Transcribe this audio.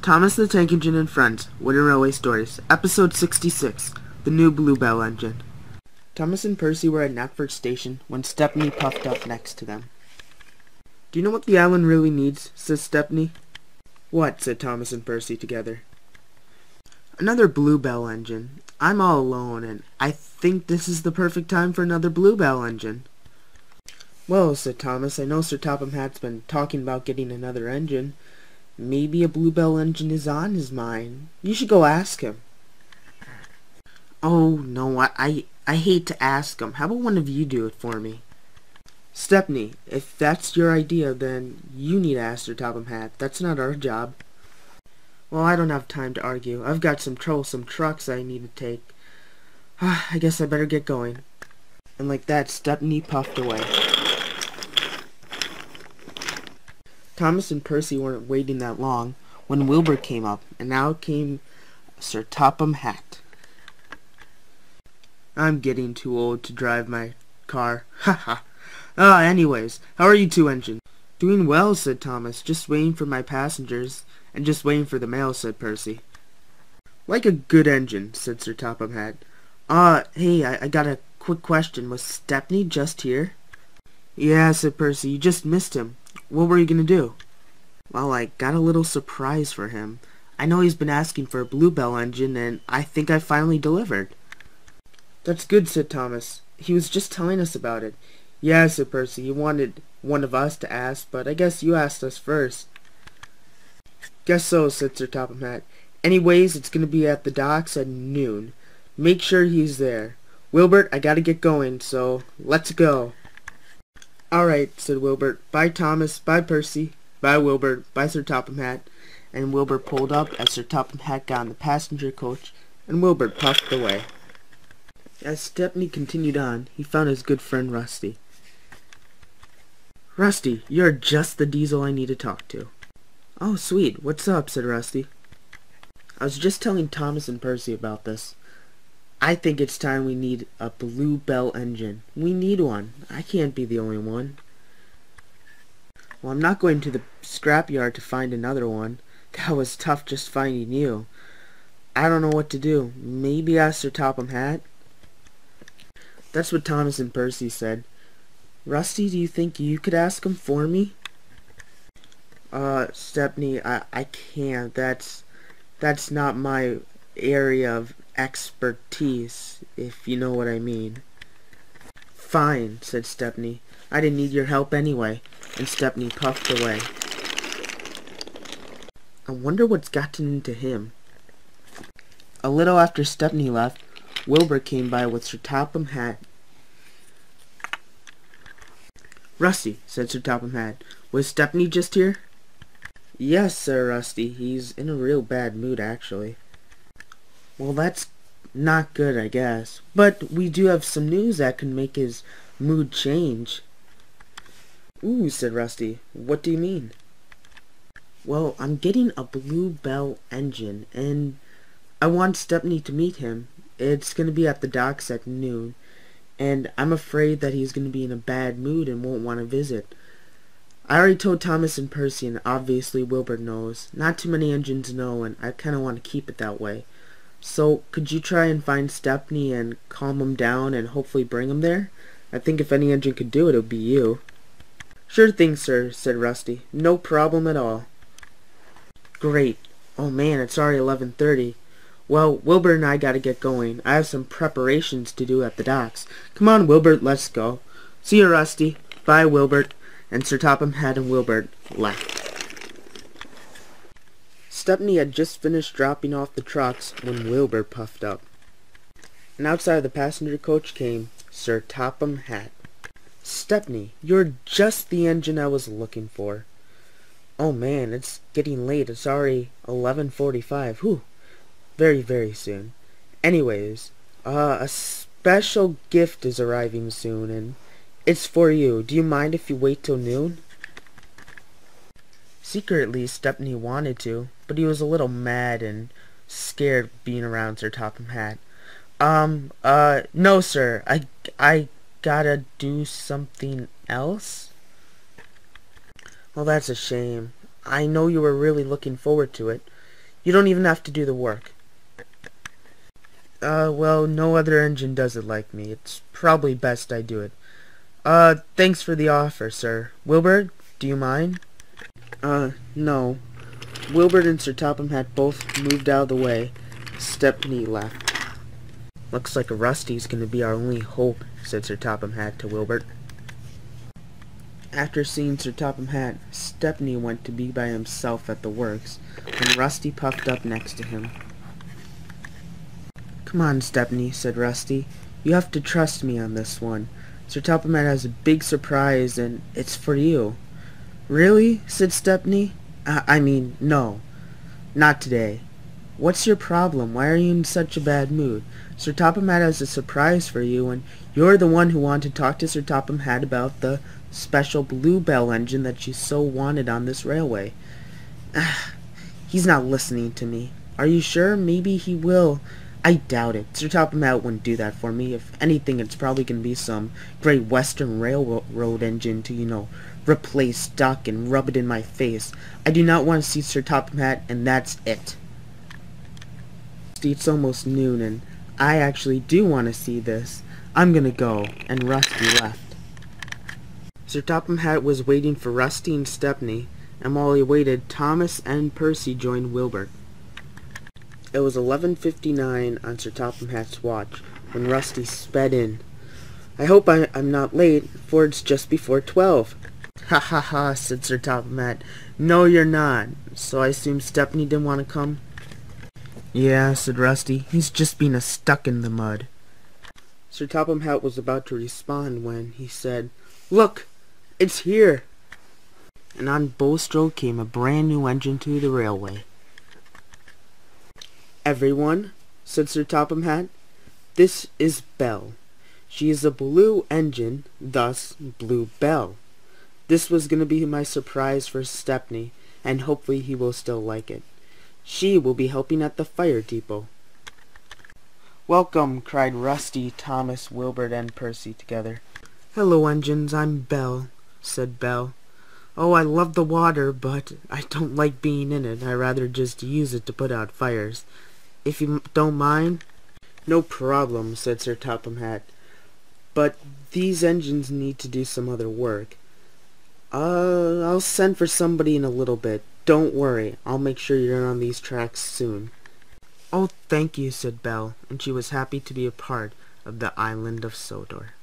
Thomas the Tank Engine and Friends, Wooden Railway Stories, Episode 66, The New BlueBelle Engine. Thomas and Percy were at Knapford Station when Stepney puffed up next to them. "Do you know what the island really needs?" says Stepney. "What?" said Thomas and Percy together. "Another BlueBelle engine. I'm all alone, and I think this is the perfect time for another BlueBelle engine." "Well," said Thomas, "I know Sir Topham Hatt's been talking about getting another engine. Maybe a BlueBelle engine is on his mind. You should go ask him." "Oh, no, I hate to ask him. How about one of you do it for me?" "Stepney, if that's your idea, then you need to ask Sir Topham Hatt. That's not our job." "Well, I don't have time to argue. I've got some troublesome trucks I need to take. I guess I better get going." And like that, Stepney puffed away. Thomas and Percy weren't waiting that long when Wilbur came up, and out came Sir Topham Hatt. "I'm getting too old to drive my car. Ha ha. Anyways, how are you two engines?" "Doing well," said Thomas. "Just waiting for my passengers, and just waiting for the mail," said Percy. "Like a good engine," said Sir Topham Hatt. Hey, I got a quick question. Was Stepney just here?" "Yeah," said Percy. "You just missed him. What were you gonna do?" "Well, I got a little surprise for him. I know he's been asking for a BlueBelle engine, and I think I finally delivered." "That's good," said Thomas. "He was just telling us about it." "Yeah," said Percy. "He wanted one of us to ask, but I guess you asked us first." "Guess so," said Sir Topham Hatt. "Anyways, it's gonna be at the docks at noon. Make sure he's there. Wilbert, I gotta get going, so let's go." "All right," said Wilbert. "Bye, Thomas. Bye, Percy. Bye, Wilbert. Bye, Sir Topham Hatt." And Wilbert pulled up as Sir Topham Hatt got on the passenger coach, and Wilbert puffed away. As Stepney continued on, he found his good friend Rusty. "Rusty, you're just the diesel I need to talk to." "Oh, sweet. What's up?" said Rusty. "I was just telling Thomas and Percy about this. I think it's time we need a BlueBelle engine. We need one. I can't be the only one." "Well, I'm not going to the scrapyard to find another one. That was tough just finding you. I don't know what to do. Maybe ask Sir Topham Hatt?" That's what Thomas and Percy said. "Rusty, do you think you could ask him for me?" Stepney, I can't. That's not my area of expertise, if you know what I mean." "Fine," said Stepney. "I didn't need your help anyway," and Stepney puffed away. I wonder what's gotten into him. A little after Stepney left, Wilbur came by with Sir Topham Hatt. "Rusty," said Sir Topham Hatt, "was Stepney just here?" "Yes, Sir Rusty. He's in a real bad mood, actually." "Well, that's not good, I guess. But we do have some news that can make his mood change." "Ooh," said Rusty. "What do you mean?" "Well, I'm getting a BlueBelle engine, and I want Stepney to meet him. It's going to be at the docks at noon, and I'm afraid that he's going to be in a bad mood and won't want to visit. I already told Thomas and Percy, and obviously Wilbur knows. Not too many engines know, and I kind of want to keep it that way. So, could you try and find Stepney and calm him down and hopefully bring him there? I think if any engine could do it, it would be you." "Sure thing, sir," said Rusty. "No problem at all." "Great. Oh man, it's already 11:30. Well, Wilbur and I gotta get going. I have some preparations to do at the docks. Come on, Wilbert, let's go." "See you, Rusty." "Bye, Wilbert." And Sir Topham Hatt and Wilbert left. Stepney had just finished dropping off the trucks when Wilbur puffed up. And outside of the passenger coach came Sir Topham Hatt. "Stepney, you're just the engine I was looking for." "Oh man, it's getting late. It's already 11:45. Whew. Very, very soon. Anyways, a special gift is arriving soon, and it's for you. Do you mind if you wait till noon?" Secretly, Stepney wanted to, but he was a little mad and scared being around Sir Topham Hatt. No, sir. I gotta do something else." "Well, that's a shame. I know you were really looking forward to it. You don't even have to do the work. Well, no other engine does it like me. It's probably best I do it. Thanks for the offer, sir. Wilbur, do you mind? No. Wilbur and Sir Topham Hatt both moved out of the way. Stepney left. Looks like Rusty's gonna be our only hope, said Sir Topham Hatt to Wilbur. After seeing Sir Topham Hatt, Stepney went to be by himself at the works, when Rusty puffed up next to him. Come on, Stepney, said Rusty. You have to trust me on this one. Sir Topham Hatt has a big surprise, and it's for you. Really? Said Stepney. I mean, no. Not today. What's your problem? Why are you in such a bad mood? Sir Topham Hatt has a surprise for you, and you're the one who wanted to talk to Sir Topham Hatt about the special BlueBelle engine that you so wanted on this railway. He's not listening to me. Are you sure? Maybe he will. I doubt it. Sir Topham Hatt wouldn't do that for me. If anything, it's probably going to be some Great Western Railroad engine to, replace duck and rub it in my face. I do not want to see Sir Topham Hatt, and that's it. It's almost noon, and I actually do want to see this. I'm gonna go, and Rusty left. Sir Topham Hatt was waiting for Rusty and Stepney, and while he waited, Thomas and Percy joined Wilbur. It was 11:59 on Sir Topham Hatt's watch when Rusty sped in. I hope I'm not late, for it's just before 12. Ha ha ha, said Sir Topham Hatt. No, you're not. So I assume Stepney didn't want to come? Yeah, said Rusty. He's just been stuck in the mud. Sir Topham Hatt was about to respond when he said, Look! It's here! And on Bulstrode came a brand new engine to the railway. Everyone, said Sir Topham Hatt, this is Belle. She is a blue engine, thus BlueBelle. This was going to be my surprise for Stepney, and hopefully he will still like it. She will be helping at the fire depot. Welcome, cried Rusty, Thomas, Wilbur, and Percy together. Hello, engines, I'm Belle, said Belle. Oh, I love the water, but I don't like being in it. I rather just use it to put out fires. If you don't mind? No problem, said Sir Topham Hatt. But these engines need to do some other work. I'll send for somebody in a little bit. Don't worry, I'll make sure you're on these tracks soon. Oh, thank you, said Belle, and she was happy to be a part of the island of Sodor.